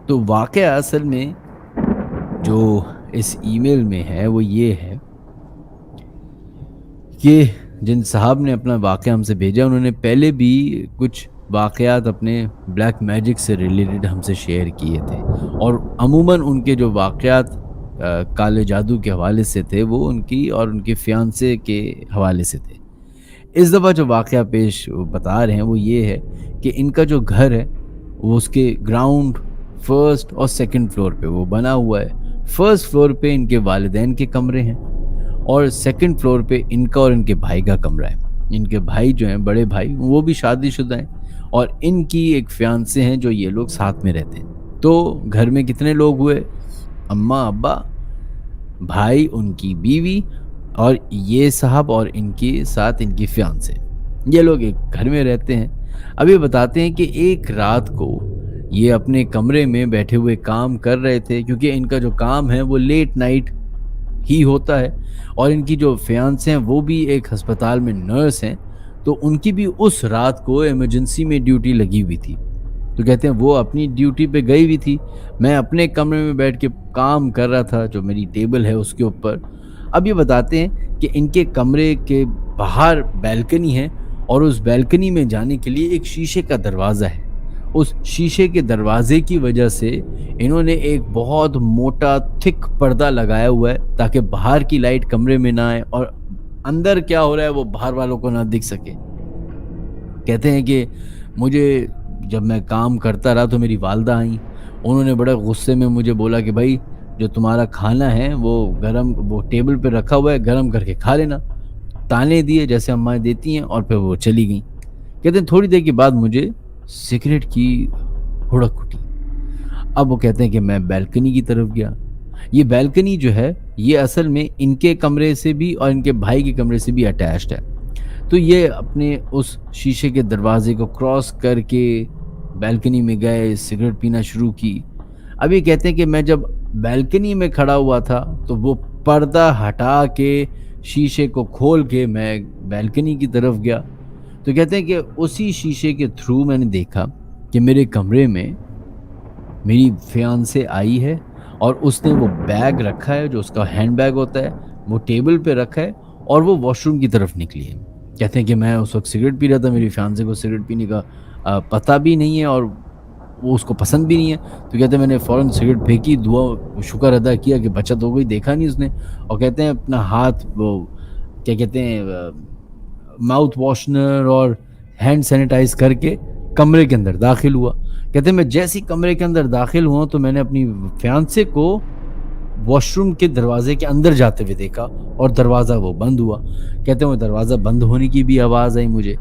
تو واقعہ اصل میں جو اس ای میل میں ہے وہ یہ ہے کہ جن صاحب نے اپنا واقعہ ہم سے بھیجا انہوں نے پہلے بھی کچھ واقعات اپنے بلیک میجک سے ریلیٹڈ ہم سے شیئر کیے تھے، اور عموماً ان کے جو واقعات کالے جادو کے حوالے سے تھے وہ ان کی اور ان کے فیانسے کے حوالے سے تھے۔ اس دفعہ جو واقعہ پیش بتا رہے ہیں وہ یہ ہے کہ ان کا جو گھر ہے وہ اس کے گراؤنڈ، فرسٹ اور سیکنڈ فلور پہ وہ بنا ہوا ہے۔ فرسٹ فلور پہ ان کے والدین کے کمرے ہیں، اور سیکنڈ فلور پہ ان کا اور ان کے بھائی کا کمرہ ہے۔ ان کے بھائی جو ہیں، بڑے بھائی، وہ بھی شادی شدہ ہیں، اور ان کی ایک فیانسے ہیں جو یہ لوگ ساتھ میں رہتے ہیں۔ تو گھر میں کتنے لوگ ہوئے؟ اماں، ابا، بھائی، ان کی بیوی، اور یہ صاحب اور ان کے ساتھ ان کی فیانسے، یہ لوگ ایک گھر میں رہتے ہیں۔ اب یہ بتاتے ہیں کہ ایک رات کو یہ اپنے کمرے میں بیٹھے ہوئے کام کر رہے تھے، کیونکہ ان کا جو کام ہے وہ لیٹ نائٹ ہی ہوتا ہے، اور ان کی جو فیانسے ہیں وہ بھی ایک ہسپتال میں نرس ہیں، تو ان کی بھی اس رات کو ایمرجنسی میں ڈیوٹی لگی ہوئی تھی۔ تو کہتے ہیں وہ اپنی ڈیوٹی پہ گئی ہوئی تھی، میں اپنے کمرے میں بیٹھ کے کام کر رہا تھا جو میری ٹیبل ہے اس کے اوپر۔ اب یہ بتاتے ہیں کہ ان کے کمرے کے باہر بیلکنی ہے، اور اس بیلکنی میں جانے کے لیے ایک شیشے کا دروازہ ہے۔ اس شیشے کے دروازے کی وجہ سے انہوں نے ایک بہت موٹا تھک پردہ لگایا ہوا ہے تاکہ باہر کی لائٹ کمرے میں نہ آئے اور اندر کیا ہو رہا ہے وہ باہر والوں کو نہ دکھ سکے۔ کہتے ہیں کہ مجھے جب میں کام کرتا رہا تو میری والدہ آئیں، انہوں نے بڑے غصے میں مجھے بولا کہ بھائی جو تمہارا کھانا ہے وہ گرم، وہ ٹیبل پہ رکھا ہوا ہے، گرم کر کے کھا لینا۔ تانے دیے جیسے اماں دیتی ہیں، اور پھر وہ چلی گئیں۔ کہتے ہیں تھوڑی دیر کے بعد مجھے سگریٹ کی ہڑک اٹھی۔ اب وہ کہتے ہیں کہ میں بیلکنی کی طرف گیا۔ یہ بیلکنی جو ہے یہ اصل میں ان کے کمرے سے بھی اور ان کے بھائی کے کمرے سے بھی اٹیچڈ ہے۔ تو یہ اپنے اس شیشے کے دروازے کو کراس کر کے بیلکنی میں گئے، سگریٹ پینا شروع کی۔ اب یہ کہتے ہیں کہ میں جب بیلکنی میں کھڑا ہوا تھا تو وہ پردہ ہٹا کے شیشے کو کھول کے میں بیلکنی کی طرف گیا، تو کہتے ہیں کہ اسی شیشے کے تھرو میں نے دیکھا کہ میرے کمرے میں میری فیانسے آئی ہے، اور اس نے وہ بیگ رکھا ہے جو اس کا ہینڈ بیگ ہوتا ہے، وہ ٹیبل پہ رکھا ہے، اور وہ واش روم کی طرف نکلی ہے۔ کہتے ہیں کہ میں اس وقت سگریٹ پی رہا تھا، میری فیانسے کو سگریٹ پینے کا پتہ بھی نہیں ہے، اور وہ اس کو پسند بھی نہیں ہے۔ تو کہتے ہیں میں نے فوراً سگریٹ پھینکی، دعا شکر ادا کیا کہ بچت ہو گئی، دیکھا نہیں اس نے، اور کہتے ہیں اپنا ہاتھ وہ کیا کہتے ہیں ماؤتھ واشنر اور ہینڈ سینیٹائز کر کے کمرے کے اندر داخل ہوا۔ کہتے ہیں میں جیسی کمرے کے اندر داخل ہوا تو میں نے اپنی فیانسے کو واش روم کے دروازے کے اندر جاتے ہوئے دیکھا، اور دروازہ وہ بند ہوا۔ کہتے ہیں وہ دروازہ بند ہونے کی بھی آواز آئی مجھے۔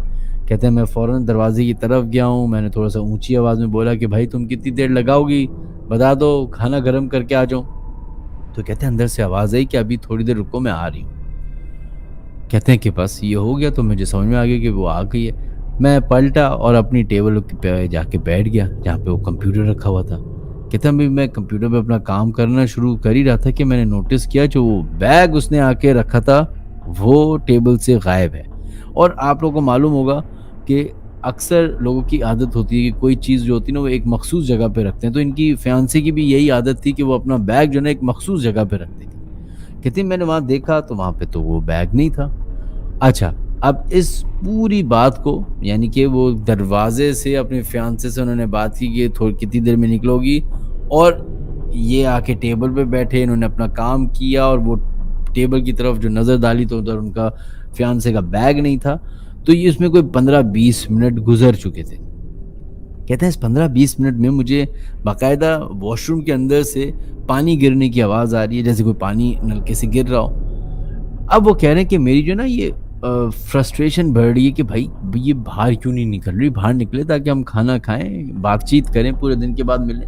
کہتے ہیں میں فوراً دروازے کی طرف گیا ہوں، میں نے تھوڑا سا اونچی آواز میں بولا کہ بھائی تم کتنی دیر لگاؤ گی، بتا دو، کھانا گرم کر کے آ جاؤں۔ تو کہتے ہیں اندر سے آواز آئی کہ ابھی تھوڑی دیر رکو، میں آ رہی ہوں۔ کہتے ہیں کہ بس یہ ہو گیا تو مجھے سمجھ میں آ گیا کہ وہ آ گئی ہے۔ میں پلٹا اور اپنی ٹیبل پہ جا کے بیٹھ گیا جہاں پہ وہ کمپیوٹر رکھا ہوا تھا۔ کہتے ہیں میں کمپیوٹر پہ اپنا کام کرنا شروع کر ہی رہا تھا کہ میں نے نوٹس کیا جو وہ بیگ اس نے آ کے رکھا تھا وہ ٹیبل سے غائب ہے۔ اور آپ لوگوں کو معلوم ہوگا کہ اکثر لوگوں کی عادت ہوتی ہے کہ کوئی چیز جو ہوتی ہے نا وہ ایک مخصوص جگہ پہ رکھتے ہیں، تو ان کی فیانسی کی بھی یہی عادت تھی کہ وہ اپنا بیگ جو ہے نا ایک مخصوص جگہ پہ رکھتے تھے۔ کہتے ہیں میں نے وہاں دیکھا تو وہاں پہ تو وہ بیگ نہیں تھا۔ اچھا، اب اس پوری بات کو یعنی کہ وہ دروازے سے اپنے فیانسے سے انہوں نے بات کی کہ کتنی دیر میں نکلو گی، اور یہ آ کے ٹیبل پہ بیٹھے، انہوں نے اپنا کام کیا، اور وہ ٹیبل کی طرف جو نظر ڈالی تو ادھر ان کا فیانسے کا بیگ نہیں تھا۔ تو یہ اس میں کوئی 15-20 منٹ گزر چکے تھے۔ کہتے ہیں اس 15-20 منٹ میں مجھے باقاعدہ واش روم کے اندر سے پانی گرنے کی آواز آ رہی ہے، جیسے کوئی پانی نلکے سے گر رہا ہو۔ اب وہ کہہ رہے ہیں کہ میری جو نا یہ فرسٹریشن بڑھ رہی ہے کہ بھائی یہ باہر کیوں نہیں نکل رہی، باہر نکلے تاکہ ہم کھانا کھائیں، بات چیت کریں، پورے دن کے بعد ملیں۔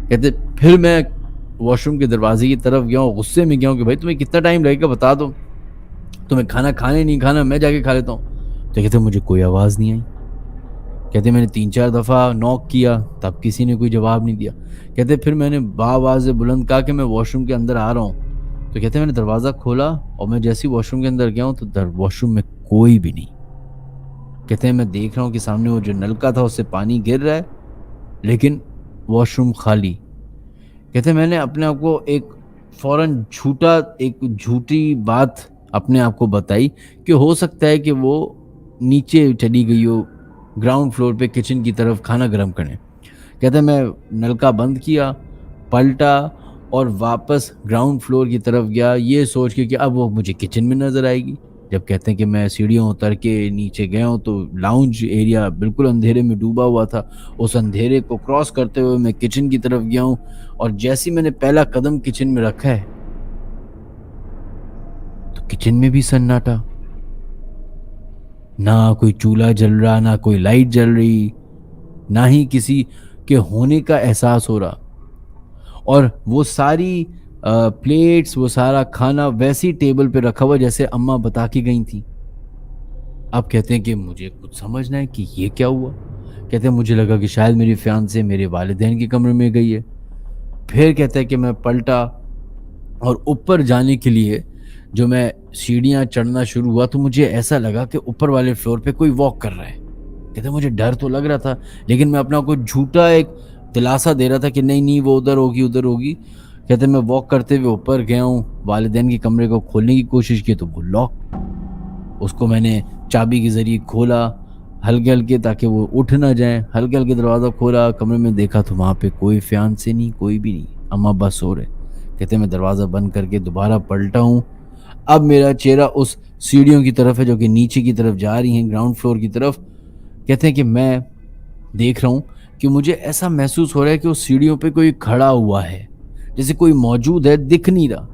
کہتے پھر میں واش روم کے دروازے کی طرف گیا ہوں، غصے میں گیا ہوں کہ بھائی تمہیں کتنا ٹائم لگے گا بتا دو، تمہیں کھانا کھانے نہیں کھانا میں جا کے کھا لیتا ہوں۔ تو کہتے مجھے کوئی آواز نہیں آئی۔ کہتے میں نے 3-4 دفعہ نوک کیا تب کسی نے کوئی جواب نہیں دیا۔ کہتے پھر میں نے بآواز بلند کہا کہ میں واش روم کے اندر آ رہا ہوں۔ تو کہتے میں نے دروازہ کھولا اور میں جیسے واش روم کے اندر گیا ہوں تو واش روم میں کوئی بھی نہیں۔ کہتے ہیں میں دیکھ رہا ہوں کہ سامنے وہ جو نلکا تھا اس سے پانی گر رہا ہے لیکن واش روم خالی، کہتے ہیں میں نے اپنے آپ کو ایک جھوٹی بات اپنے آپ کو بتائی کہ ہو سکتا ہے کہ وہ نیچے چلی گئی ہو گراؤنڈ فلور پہ کچن کی طرف کھانا گرم کرنے. کہتے ہیں میں نلکا بند کیا, پلٹا اور واپس گراؤنڈ فلور کی طرف گیا, یہ سوچ کے کہ اب وہ مجھے کچن میں نظر آئے گی. جب کہتے ہیں کہ میں سیڑھیوں اتر کے نیچے گیا ہوں تو لاؤنج ایریا بالکل اندھیرے میں ڈوبا ہوا تھا. اس اندھیرے کو کراس کرتے ہوئے میں کچن کی طرف گیا ہوں, اور جیسے میں نے پہلا قدم کچن میں رکھا ہے تو کچن میں بھی سناٹا, نہ کوئی چولہا جل رہا, نہ کوئی لائٹ جل رہی, نہ ہی کسی کے ہونے کا احساس ہو رہا. اور وہ ساری پلیٹس, وہ سارا کھانا ویسی ٹیبل پہ رکھا ہوا جیسے اماں بتا کے گئی تھی. اب کہتے ہیں کہ مجھے کچھ سمجھنا ہے کہ یہ کیا ہوا. کہتے ہیں مجھے لگا کہ شاید میری فیانسے میرے والدین کے کمرے میں گئی ہے. پھر کہتے ہیں کہ میں پلٹا اور اوپر جانے کے لیے جو میں سیڑھیاں چڑھنا شروع ہوا تو مجھے ایسا لگا کہ اوپر والے فلور پہ کوئی واک کر رہا ہے. کہتے ہیں مجھے ڈر تو لگ رہا تھا, لیکن میں اپنا کو جھوٹا ایک دلاسا دے رہا تھا کہ نہیں وہ ادھر ہوگی. کہتے ہیں میں واک کرتے ہوئے اوپر گیا ہوں, والدین کے کمرے کو کھولنے کی کوشش کی تو وہ لاک. اس کو میں نے چابی کے ذریعے کھولا ہلکے تاکہ وہ اٹھ نہ جائیں. ہلکے دروازہ کھولا, کمرے میں دیکھا تو وہاں پہ کوئی فیانسے نہیں, کوئی بھی نہیں, اماں بس سو رہے. کہتے ہیں میں دروازہ بند کر کے دوبارہ پلٹا ہوں. اب میرا چہرہ اس سیڑھیوں کی طرف ہے جو کہ نیچے کی طرف جا رہی ہیں, گراؤنڈ فلور کی طرف. کہتے ہیں کہ میں دیکھ رہا ہوں کہ مجھے ایسا محسوس ہو رہا ہے کہ اس سیڑھیوں پہ کوئی کھڑا ہوا ہے, جیسے کوئی موجود ہے, دکھ نہیں رہا.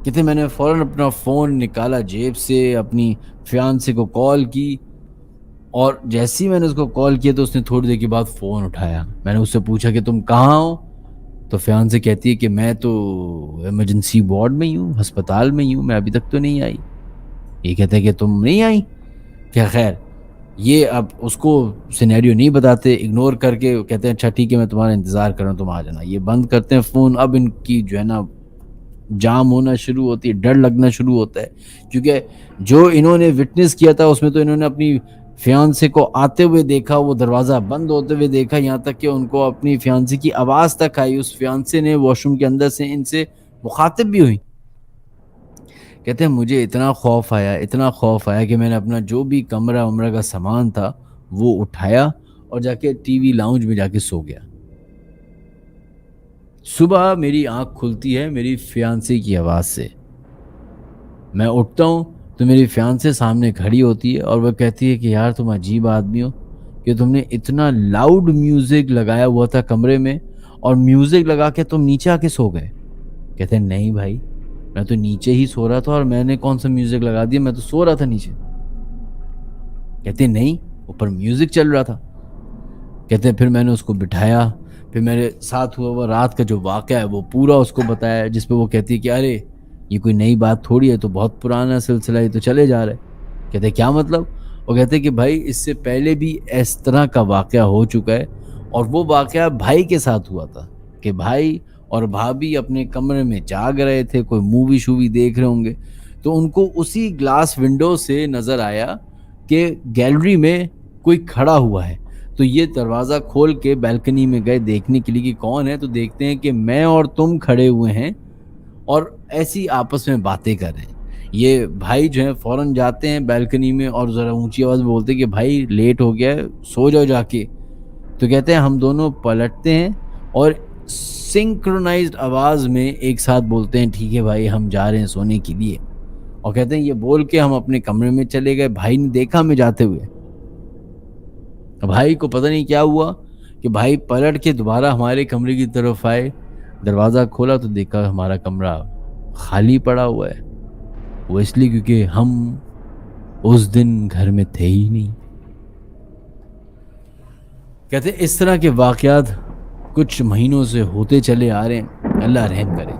کہتے ہیں میں نے فوراً اپنا فون نکالا جیب سے, اپنی فیانسے کو کال کی, اور جیسے ہی میں نے اس کو کال کیا تو اس نے تھوڑی دیر کے بعد فون اٹھایا. میں نے اس سے پوچھا کہ تم کہاں ہو؟ تو فیانسے کہتی ہے کہ میں تو ایمرجنسی وارڈ میں ہی ہوں, ہسپتال میں ہی ہوں, میں ابھی تک تو نہیں آئی. یہ کہتے ہیں کہ تم نہیں آئی کیا؟ خیر یہ اب اس کو سینیریو نہیں بتاتے, اگنور کر کے کہتے ہیں اچھا ٹھیک ہے میں تمہارا انتظار کر رہا ہوں, تم آ جانا. یہ بند کرتے ہیں فون. اب ان کی جو ہے نا جام ہونا شروع ہوتی ہے, ڈر لگنا شروع ہوتا ہے, کیونکہ جو انہوں نے وٹنس کیا تھا اس میں تو انہوں نے اپنی فیانسے کو آتے ہوئے دیکھا, وہ دروازہ بند ہوتے ہوئے دیکھا, یہاں تک کہ ان کو اپنی فیانسے کی آواز تک آئی. اس فیانسے نے واش روم کے اندر سے ان سے مخاطب بھی ہوئی. کہتے ہیں مجھے اتنا خوف آیا کہ میں نے اپنا جو بھی کمرہ کا سامان تھا وہ اٹھایا اور جا کے ٹی وی لاؤنج میں جا کے سو گیا. صبح میری آنکھ کھلتی ہے میری فیانسے کی آواز سے. میں اٹھتا ہوں تو میری فیانسے سامنے کھڑی ہوتی ہے اور وہ کہتی ہے کہ یار تم عجیب آدمی ہو کہ تم نے اتنا لاؤڈ میوزک لگایا ہوا تھا کمرے میں, اور میوزک لگا کے تم نیچے آ کے سو گئے. کہتے ہیں نہیں بھائی, میں تو نیچے ہی سو رہا تھا, اور میں نے کون سا میوزک لگا دیا, میں تو سو رہا تھا نیچے. کہتے ہیں نہیں, اوپر میوزک چل رہا تھا. کہتے ہیں پھر میں نے اس کو بٹھایا, پھر میرے ساتھ ہوا وہ رات کا جو واقعہ ہے وہ پورا اس کو بتایا, جس پہ وہ کہتی ہے کہ ارے یہ کوئی نئی بات تھوڑی ہے, تو بہت پرانا سلسلہ ہے, تو چلے جا رہے. کہتے ہیں کیا مطلب؟ وہ کہتے ہیں کہ بھائی اس سے پہلے بھی اس طرح کا واقعہ ہو چکا ہے, اور وہ واقعہ بھائی کے ساتھ ہوا تھا کہ بھائی اور بھابھی اپنے کمرے میں جاگ رہے تھے, کوئی مووی شووی دیکھ رہے ہوں گے, تو ان کو اسی گلاس ونڈو سے نظر آیا کہ گیلری میں کوئی کھڑا ہوا ہے. تو یہ دروازہ کھول کے بیلکنی میں گئے دیکھنے کے لیے کہ کون ہے, تو دیکھتے ہیں کہ میں اور تم کھڑے ہوئے ہیں اور ایسی آپس میں باتیں کر رہے ہیں. یہ بھائی جو ہیں فوراً جاتے ہیں بیلکنی میں اور ذرا اونچی آواز میں بولتے ہیں کہ بھائی لیٹ ہو گیا ہے, سو جاؤ جا کے. تو کہتے ہیں ہم دونوں پلٹتے ہیں اور سنکرونائزڈ آواز میں ایک ساتھ بولتے ہیں ٹھیک ہے بھائی ہم جا رہے ہیں سونے کے لیے. اور کہتے ہیں یہ بول کے ہم اپنے کمرے میں چلے گئے. بھائی نے دیکھا ہمیں جاتے ہوئے. بھائی کو پتہ نہیں کیا ہوا کہ بھائی پلٹ کے دوبارہ ہمارے کمرے کی طرف آئے, دروازہ کھولا تو دیکھا ہمارا کمرہ خالی پڑا ہوا ہے. وہ اس لیے کیونکہ ہم اس دن گھر میں تھے ہی نہیں. کہتے ہیں اس طرح کے واقعات کچھ مہینوں سے ہوتے چلے آ رہے ہیں, اللہ رحم کرے.